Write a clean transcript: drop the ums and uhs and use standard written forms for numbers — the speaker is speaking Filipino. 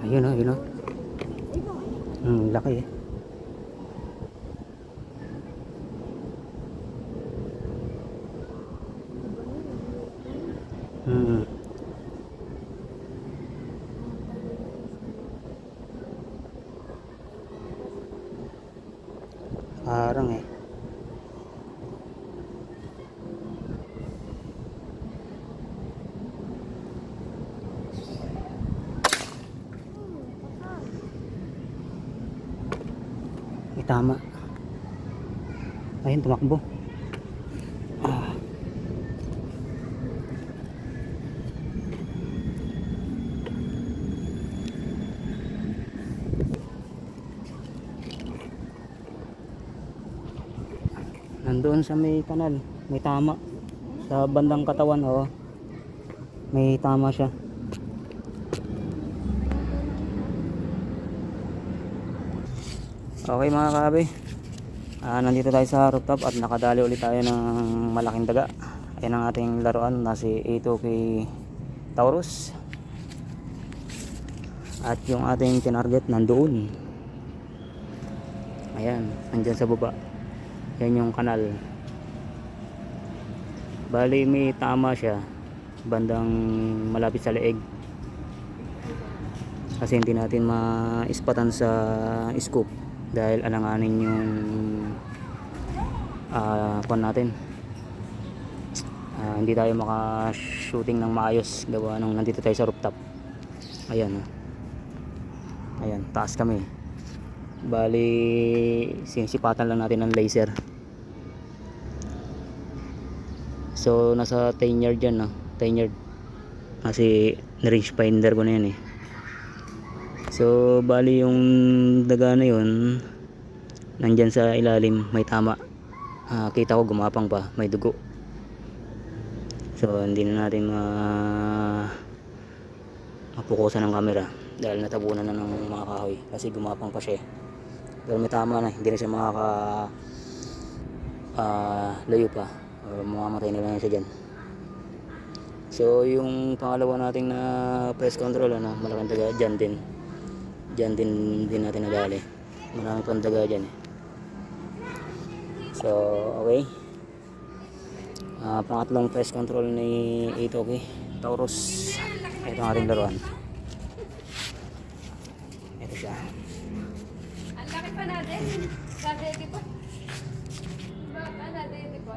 Ayun o, ayun o. Laki eh. Hmm. Parang eh. Tama. Ayun, tumakbo. Ah. Nandoon sa may kanal, may tama. Sa bandang katawan, oh. May tama siya. Okay mga kabe. Nandito tayo sa rooftop at nakadali ulit tayo ng malaking daga. Ayan ang ating laruan na si A2K Taurus. At yung ating tinarget nandoon. Ayan, nandyan sa baba. Yan yung kanal. Bali may tama siya bandang malapit sa leeg. Kasi hindi natin ma-ispatan sa scope dahil alanganin yung pan natin. Hindi tayo maka-shooting ng maayos gawa nung nandito tayo sa rooftop. Ayan. Ayan, taas kami. Bali sinisipatan lang natin ng laser. So nasa 10 yard yan, no? 10 yard. Kasi range finder ko na yan eh. So bali yung daga na yun nandyan sa ilalim, may tama. Kita ko gumapang pa, may dugo. So hindi na natin mapukusan ng camera dahil natabunan na ng mga kahoy kasi gumapang pa siya. Pero may tama na, hindi na siya makaka layo pa o mamamatay na lang siya dyan. So yung pangalawa nating na press control, malaking daga dyan din natin nadali. Marami pang daga dyan eh. So okay, pangatlong press control ni A2K Taurus. Ito ang ating laruan. Ito siya. Ang laki pa natin. Dati ko. Baka natin ko.